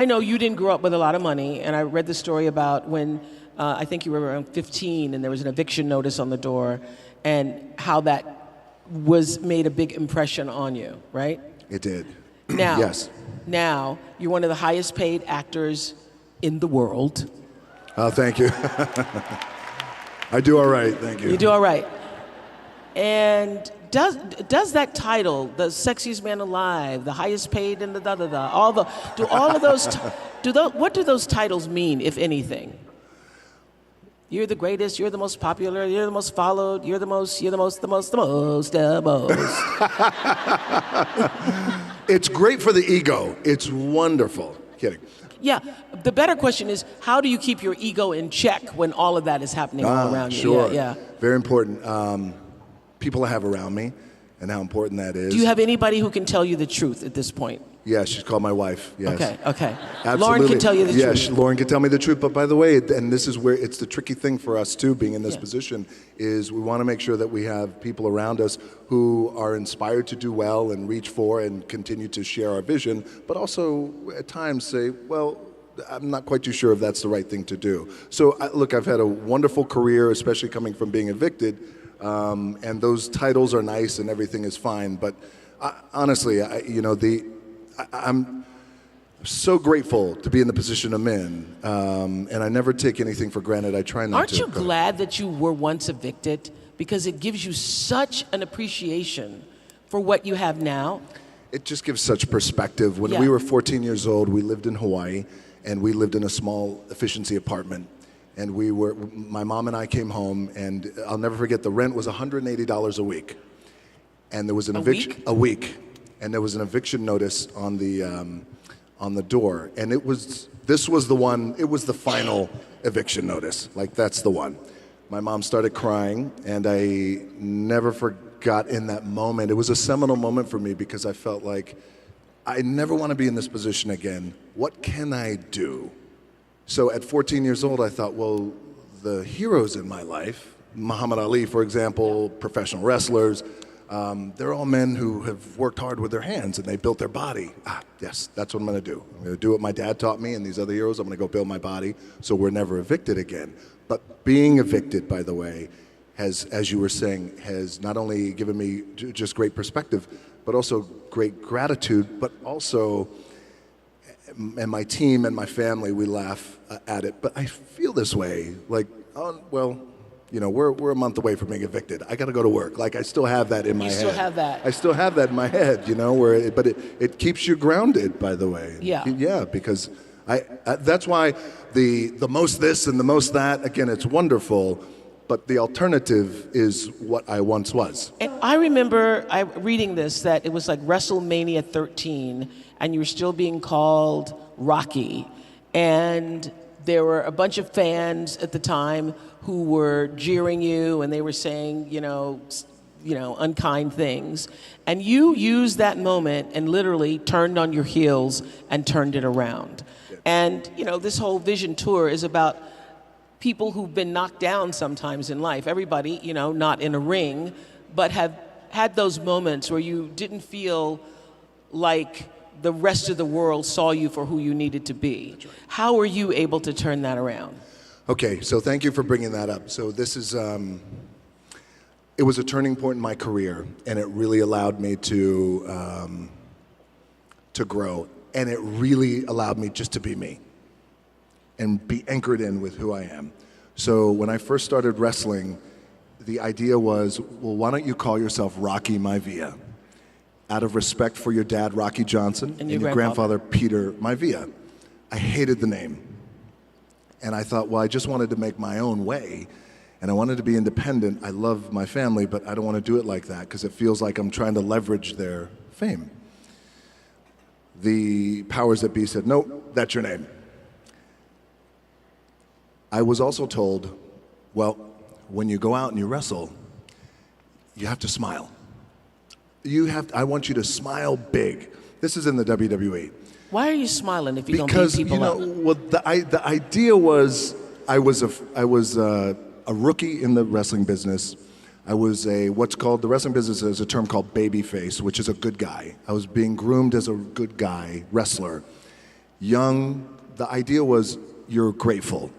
I know you didn't grow up with a lot of money, and I read the story about when I think you were around 15 and there was an eviction notice on the door, and how that made a big impression on you, right? It did. Now, yes. Now, you're one of the highest paid actors in the world. Thank you. I do all right, thank you. You do all right. And does that title, the sexiest man alive, the highest paid in the da-da-da, what do those titles mean, if anything? You're the greatest, you're the most popular, you're the most followed, you're the most. It's great for the ego. It's wonderful. Kidding. Yeah, the better question is, how do you keep your ego in check when all of that is happening all around you? Sure. Yeah. Very important. People I have around me and how important that is. Do you have anybody who can tell you the truth at this point? Yeah, she's called my wife. Yes. Okay. Absolutely. Lauren can tell you the truth. Yes, Lauren can tell me the truth. But by the way, and this is where it's the tricky thing for us too, being in this position, is we want to make sure that we have people around us who are inspired to do well and reach for and continue to share our vision, but also at times say, well, I'm not quite too sure if that's the right thing to do. So look, I've had a wonderful career, especially coming from being evicted, and those titles are nice and everything is fine. But honestly, I'm so grateful to be in the position I'm in, and I never take anything for granted. I try not to. Aren't you glad that you were once evicted? Because it gives you such an appreciation for what you have now. It just gives such perspective. When we were 14 years old, we lived in Hawaii, and we lived in a small efficiency apartment. And my mom and I came home, and I'll never forget, the rent was $180 a week. And there was an eviction. A week? And there was an eviction notice on the door, and this was the one. It was the final eviction notice. Like, that's the one. My mom started crying, and I never forgot in that moment. It was a seminal moment for me because I felt like I never want to be in this position again. What can I do? So at 14 years old, I thought, well, the heroes in my life, Muhammad Ali, for example, professional wrestlers. They're all men who have worked hard with their hands and they built their body. Yes, that's what I'm going to do. I'm going to do what my dad taught me and these other heroes. I'm going to go build my body so we're never evicted again. But being evicted, by the way, has, as you were saying, has not only given me just great perspective, but also great gratitude, but also, and my team and my family, we laugh at it, but I feel this way, like, oh, well, you know, we're a month away from being evicted. I got to go to work. Like, I still have that in my head. You still have that. I still have that in my head, you know, but it keeps you grounded, by the way. Yeah. Yeah, because that's why the most this and the most that, again, it's wonderful, but the alternative is what I once was. And I remember reading this, that it was like WrestleMania 13, and you were still being called Rocky. And there were a bunch of fans at the time who were jeering you, and they were saying, you know, unkind things. And you used that moment and literally turned on your heels and turned it around. Yeah. And, you know, this whole Vision Tour is about people who've been knocked down sometimes in life. Everybody, you know, not in a ring, but have had those moments where you didn't feel like the rest of the world saw you for who you needed to be. Right. How were you able to turn that around? Okay, so thank you for bringing that up. So this is, it was a turning point in my career, and it really allowed me to grow, and it really allowed me just to be me and be anchored in with who I am. So when I first started wrestling, the idea was, well, why don't you call yourself Rocky Maivia? Out of respect for your dad, Rocky Johnson, and your grandfather, Peter Maivia. I hated the name. And I thought, well, I just wanted to make my own way, and I wanted to be independent. I love my family, but I don't want to do it like that because it feels like I'm trying to leverage their fame. The powers that be said, nope, that's your name. I was also told, well, when you go out and you wrestle, you have to smile. I want you to smile big. This is in the WWE. Why are you smiling if you don't beat people up? Well, the idea was I was a rookie in the wrestling business. I was what's called, the wrestling business is a term called babyface, which is a good guy. I was being groomed as a good guy wrestler. young. The idea was you're grateful.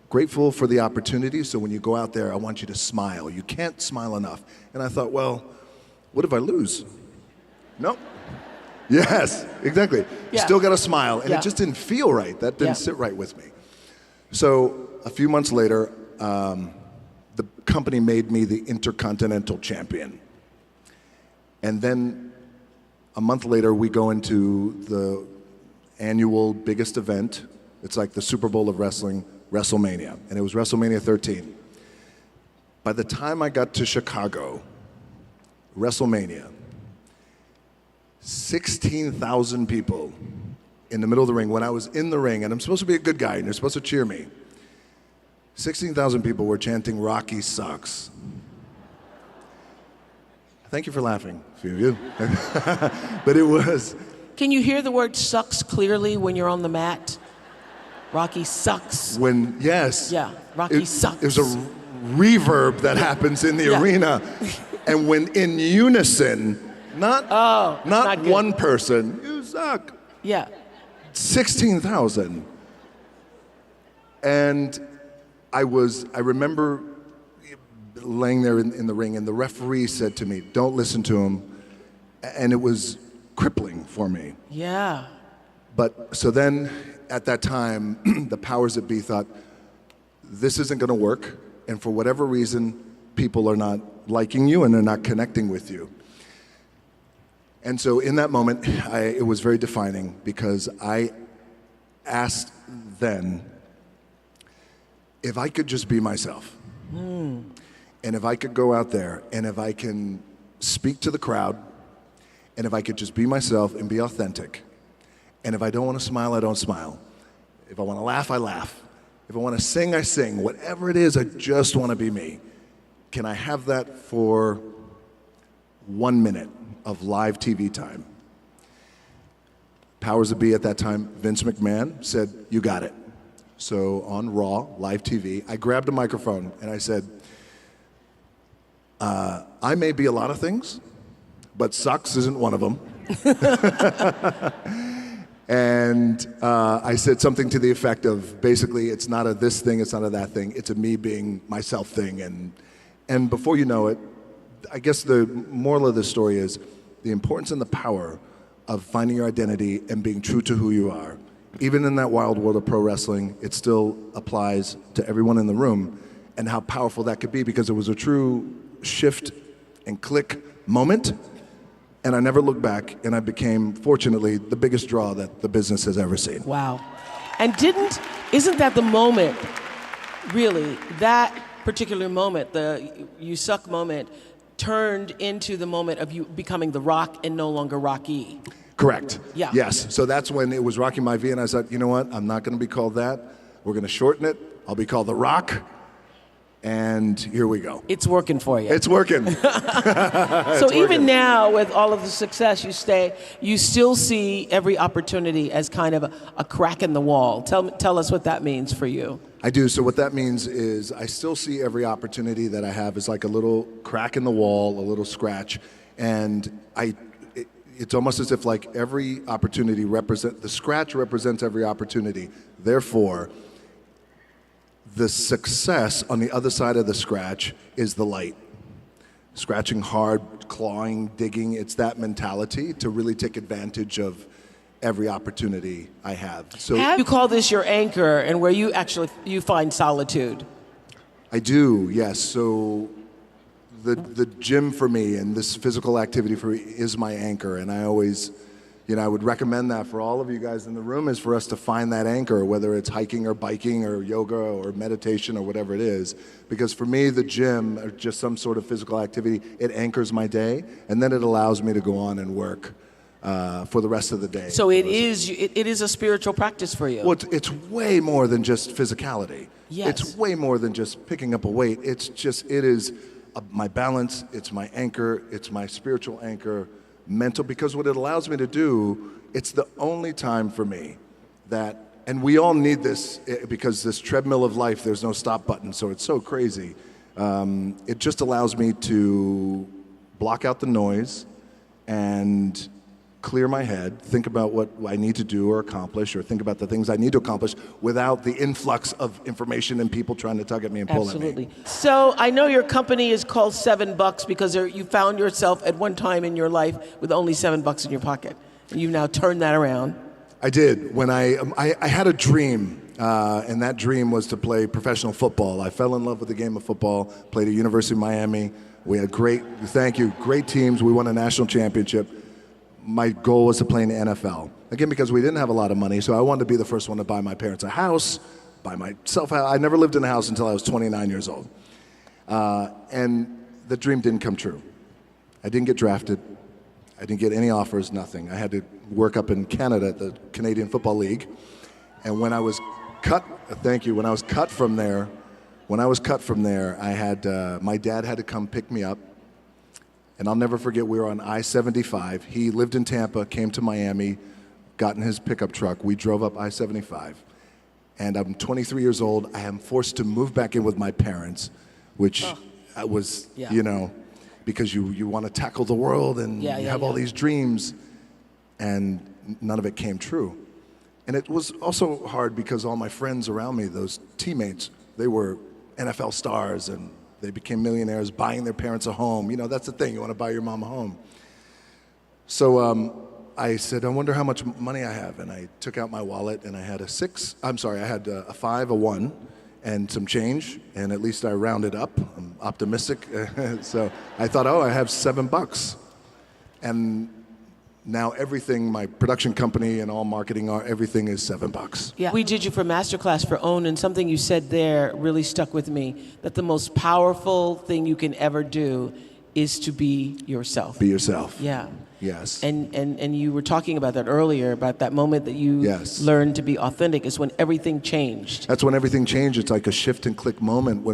Grateful for the opportunity, so when you go out there, I want you to smile. You can't smile enough. And I thought, well, what if I lose? No. Yes, exactly. Yeah. Still got to smile. And Yeah. it just didn't feel right. That didn't Yeah. sit right with me. So a few months later, the company made me the Intercontinental Champion. And then a month later, we go into the annual biggest event. It's like the Super Bowl of wrestling, WrestleMania. And it was WrestleMania 13. By the time I got to Chicago, WrestleMania, 16,000 people in the middle of the ring. When I was in the ring, and I'm supposed to be a good guy, and you're supposed to cheer me, 16,000 people were chanting, "Rocky sucks." Thank you for laughing, a few of you. But it was... Can you hear the word sucks clearly when you're on the mat? Rocky sucks. Yes. Yeah, Rocky sucks. There's a reverb that happens in the Yeah. arena. And when in unison, not not good. one person, you suck. Yeah. 16,000. And I remember laying there in the ring, and the referee said to me, "Don't listen to him." And it was crippling for me. Yeah. But so then, at that time, the powers that be thought, this isn't going to work, and for whatever reason, people are not liking you and they're not connecting with you. And so in that moment, it was very defining, because I asked then if I could just be myself. And if I could go out there, and if I can speak to the crowd, and if I could just be myself and be authentic, and if I don't want to smile, I don't smile. If I want to laugh, I laugh. If I want to sing, I sing. Whatever it is, I just want to be me. Can I have that for 1 minute of live TV time? Powers that be at that time, Vince McMahon, said, "You got it." So on Raw, live TV, I grabbed a microphone and I said, I may be a lot of things, but sucks isn't one of them. And I said something to the effect of, basically, it's not a this thing, it's not a that thing, it's a me being myself thing. And before you know it, I guess the moral of the story is the importance and the power of finding your identity and being true to who you are. Even in that wild world of pro wrestling, it still applies to everyone in the room, and how powerful that could be, because it was a true shift and click moment. And I never looked back, and I became, fortunately, the biggest draw that the business has ever seen. Wow. And isn't that the moment, really, that particular moment, the you suck moment, turned into the moment of you becoming The Rock and no longer Rocky? Correct. Yeah. Yes. So that's when it was Rocky Maivia, and I said, you know what? I'm not going to be called that. We're going to shorten it. I'll be called The Rock. And here we go. It's working for you. It's working. So even now, with all of the success, you still see every opportunity as kind of a crack in the wall. Tell us what that means for you. I do. So what that means is I still see every opportunity that I have as like a little crack in the wall, a little scratch. And it's almost as if like every opportunity the scratch represents every opportunity. Therefore, the success on the other side of the scratch is the light. Scratching hard, clawing, digging, it's that mentality to really take advantage of every opportunity I have. So You call this your anchor, and where you find solitude. I do, yes. So the gym for me and this physical activity for me is my anchor, and I always, I would recommend that for all of you guys in the room, is for us to find that anchor, whether it's hiking or biking or yoga or meditation or whatever it is. Because for me, the gym, or just some sort of physical activity, it anchors my day, and then it allows me to go on and work for the rest of the day. So it is a spiritual practice for you. Well, it's way more than just physicality. Yes. It's way more than just picking up a weight. It is my balance, it's my anchor, it's my spiritual anchor, mental, because what it allows me to do, it's the only time for me that, and we all need this, because this treadmill of life, there's no stop button, so it's so crazy. It just allows me to block out the noise and clear my head, think about what I need to do or accomplish, or think about the things I need to accomplish without the influx of information and people trying to tug at me and pull at me. Absolutely. So I know your company is called $7 because you found yourself at one time in your life with only $7 in your pocket. And you've now turned that around. I did. When I had a dream, and that dream was to play professional football. I fell in love with the game of football, played at University of Miami. We had great teams. We won a national championship. My goal was to play in the NFL. Again, because we didn't have a lot of money, so I wanted to be the first one to buy my parents a house, buy myself a house. I never lived in a house until I was 29 years old. And the dream didn't come true. I didn't get drafted. I didn't get any offers, nothing. I had to work up in Canada at the Canadian Football League. And when I was cut, when I was cut from there, I had, my dad had to come pick me up. And I'll never forget, we were on I-75. He lived in Tampa, came to Miami, got in his pickup truck. We drove up I-75. And I'm 23 years old. I am forced to move back in with my parents, which was, you know, because you want to tackle the world and you have all these dreams. And none of it came true. And it was also hard because all my friends around me, those teammates, they were NFL stars and they became millionaires buying their parents a home. You know, that's the thing, you want to buy your mom a home. So I said, I wonder how much money I have. And I took out my wallet and I had a 5, a 1, and some change. And at least I rounded up. I'm optimistic. So I thought, oh, I have $7. And now everything, my production company and all marketing, everything is $7. Yeah. We did you for Masterclass for OWN, and something you said there really stuck with me, that the most powerful thing you can ever do is to be yourself. Be yourself. Yeah. Yes. And you were talking about that earlier, about that moment that you learned to be authentic is when everything changed. That's when everything changed. It's like a shift and click moment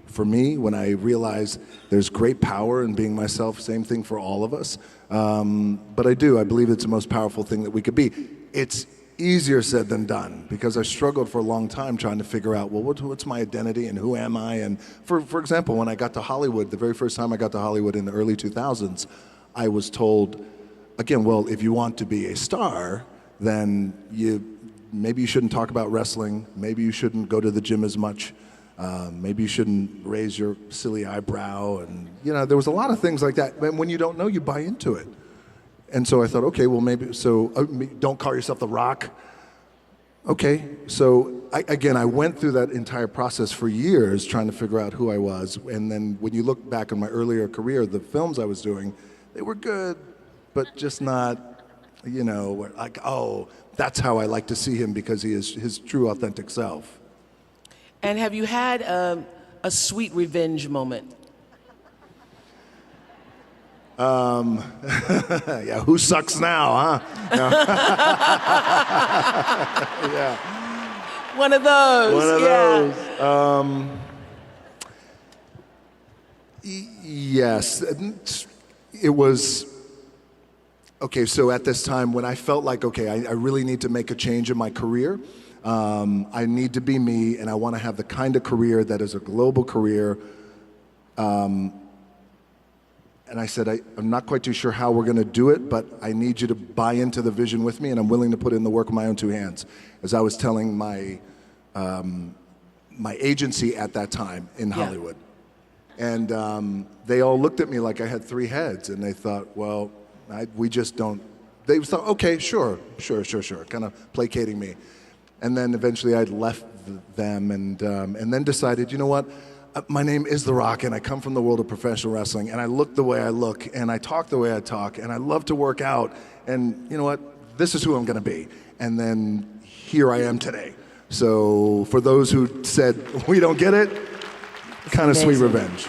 for me, when I realized there's great power in being myself, same thing for all of us. But I believe it's the most powerful thing that we could be. It's easier said than done, because I struggled for a long time trying to figure out, well, what's my identity and who am I? And for example, when I got to Hollywood, the very first time I got to Hollywood in the early 2000s, I was told, again, well, if you want to be a star, then maybe you shouldn't talk about wrestling, maybe you shouldn't go to the gym as much, maybe you shouldn't raise your silly eyebrow, and there was a lot of things like that. And when you don't know, you buy into it. And so I thought, okay, well maybe, so don't call yourself The Rock. Okay, so I went through that entire process for years trying to figure out who I was. And then when you look back on my earlier career, the films I was doing, they were good, but just not, like, oh, that's how I like to see him because he is his true authentic self. And have you had a sweet revenge moment? Yeah, who sucks now, huh? Yeah. One of those. Those. Yes, it was. Okay, so at this time when I felt like, okay, I really need to make a change in my career. I need to be me, and I want to have the kind of career that is a global career. And I said, I'm not quite too sure how we're going to do it, but I need you to buy into the vision with me, and I'm willing to put in the work with my own 2 hands. As I was telling my agency at that time in Hollywood. And they all looked at me like I had 3 heads, and they thought, well, we just don't. They thought, okay, sure, kind of placating me. And then eventually I left them and then decided, you know what? My name is The Rock, and I come from the world of professional wrestling, and I look the way I look, and I talk the way I talk, and I love to work out, and you know what? This is who I'm going to be. And then here I am today. So for those who said we don't get it, kind of sweet revenge.